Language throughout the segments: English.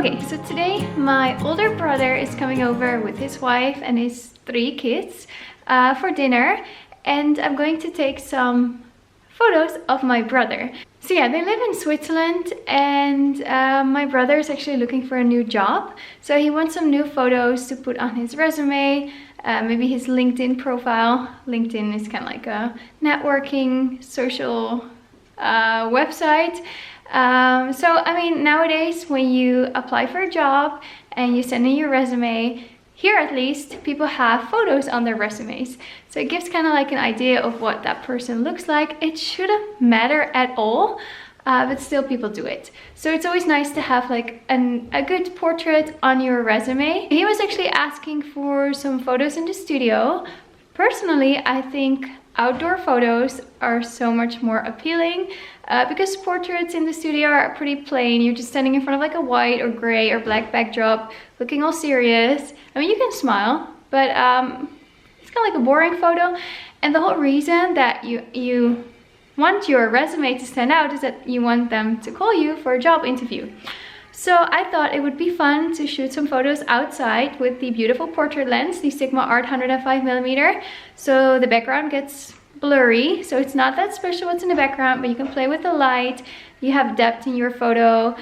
Okay, so today my older brother is coming over with his wife and his 3 kids for dinner, and I'm going to take some photos of my brother. So yeah, they live in Switzerland, and my brother is actually looking for a new job. So he wants some new photos to put on his resume, maybe his LinkedIn profile. LinkedIn is kind of like a networking social website. So I mean, nowadays when you apply for a job and you send in your resume, here at least people have photos on their resumes, so it gives kind of like an idea of what that person looks like. It shouldn't matter at all, but still people do it. So it's always nice to have like a good portrait on your resume. He was actually asking for some photos in the studio. Personally, I think outdoor photos are so much more appealing because portraits in the studio are pretty plain. You're just standing in front of like a white or gray or black backdrop, looking all serious. I mean, you can smile, but it's kind of like a boring photo. And the whole reason that you want your resume to stand out is that you want them to call you for a job interview. So I thought it would be fun to shoot some photos outside with the beautiful portrait lens, the Sigma Art 105mm. So the background gets blurry, so it's not that special what's in the background, but you can play with the light, you have depth in your photo.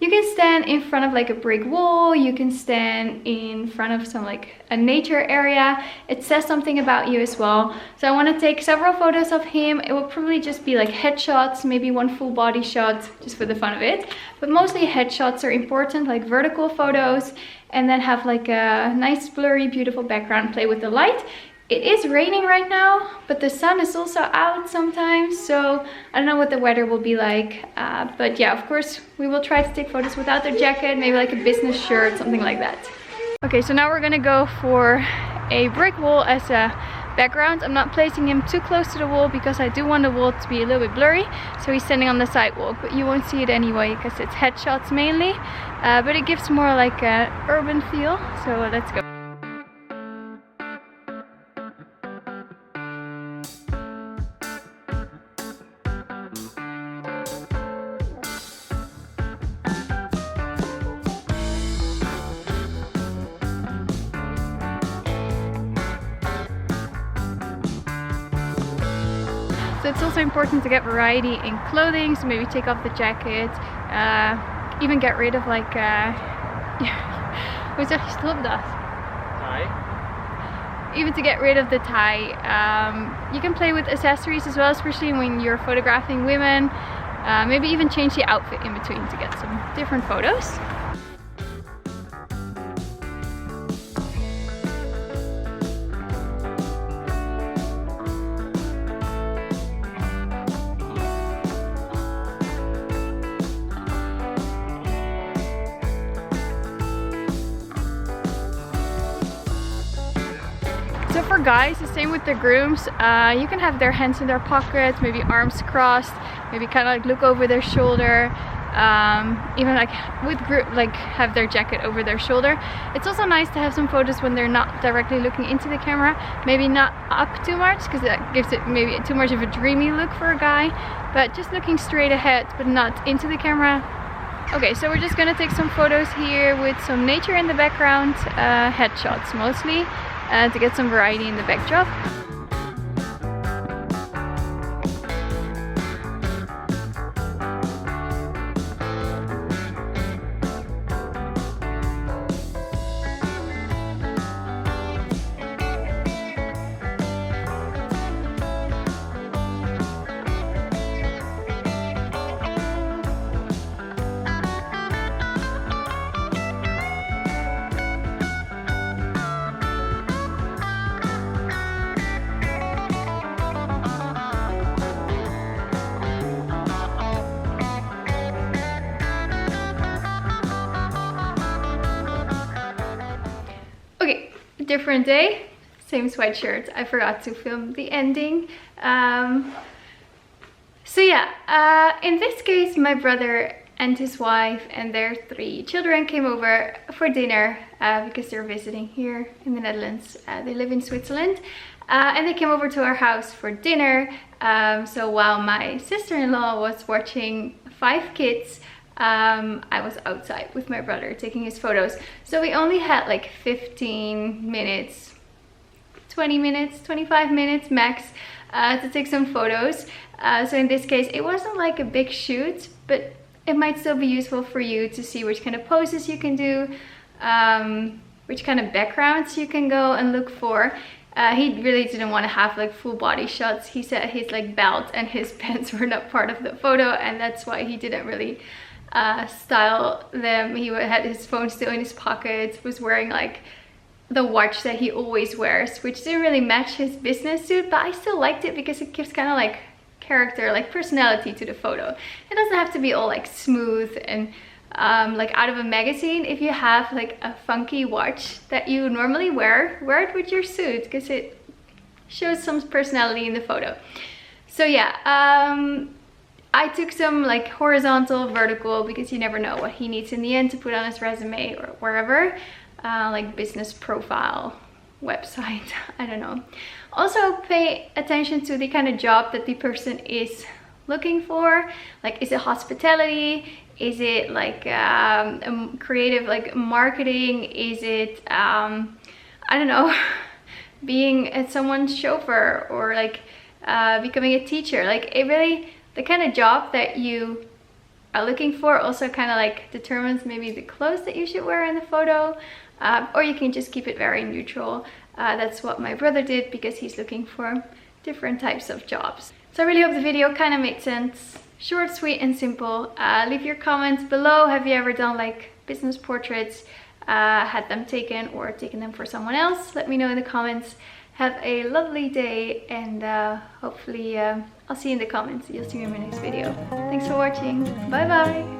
You can stand in front of like a brick wall, you can stand in front of some like a nature area. It says something about you as well. So I want to take several photos of him. It will probably just be like headshots, maybe one full body shot just for the fun of it. But mostly headshots are important, like vertical photos, and then have like a nice blurry beautiful background, play with the light. It is raining right now, but the sun is also out sometimes, so I don't know what the weather will be like. But yeah, of course, we will try to take photos without the jacket, maybe like a business shirt, something like that. Okay, so now we're gonna go for a brick wall as a background. I'm not placing him too close to the wall because I do want the wall to be a little bit blurry, so he's standing on the sidewalk, but you won't see it anyway because it's headshots mainly. But it gives more like an urban feel, so let's go. So it's also important to get variety in clothing, so maybe take off the jacket, even get rid of like hoe zeg je stop dat? Tie. Even to get rid of the tie. You can play with accessories as well, especially when you're photographing women. Maybe even change the outfit in between to get some different photos. So for guys, the same with the grooms. You can have their hands in their pockets, maybe arms crossed, maybe kind of like look over their shoulder, even like with have their jacket over their shoulder. It's also nice to have some photos when they're not directly looking into the camera, maybe not up too much because that gives it maybe too much of a dreamy look for a guy, but just looking straight ahead but not into the camera. Okay, so we're just gonna take some photos here with some nature in the background, headshots mostly, to get some variety in the backdrop. Okay, different day, same sweatshirt. I forgot to film the ending. So yeah, in this case my brother and his wife and their 3 children came over for dinner because they're visiting here in the Netherlands. They live in Switzerland, and they came over to our house for dinner. So while my sister-in-law was watching 5 kids, I was outside with my brother taking his photos. So we only had like 15 minutes, 20 minutes, 25 minutes max to take some photos. So in this case, it wasn't like a big shoot, but it might still be useful for you to see which kind of poses you can do, which kind of backgrounds you can go and look for. He really didn't want to have like full body shots. He said his like belt and his pants were not part of the photo, and that's why he didn't really style them. He had his phone still in his pocket, was wearing like the watch that he always wears, which didn't really match his business suit, but I still liked it because it gives kind of like character, like personality to the photo. It doesn't have to be all like smooth and like out of a magazine. If you have like a funky watch that you normally wear it with your suit, because it shows some personality in the photo. So yeah, I took some like horizontal, vertical, because you never know what he needs in the end to put on his resume or wherever, like business profile, website, I don't know. Also pay attention to the kind of job that the person is looking for. Like, is it hospitality? Is it like creative, like marketing? Is it I don't know, being someone's chauffeur, or like becoming a teacher? Like, it really, the kind of job that you are looking for also kind of like determines maybe the clothes that you should wear in the photo, or you can just keep it very neutral. That's what my brother did, because he's looking for different types of jobs. So I really hope the video kind of made sense. Short, sweet and simple. Leave your comments below. Have you ever done like business portraits, had them taken or taken them for someone else? Let me know in the comments. Have a lovely day, and hopefully I'll see you in the comments. You'll see me in my next video. Thanks for watching. Bye bye.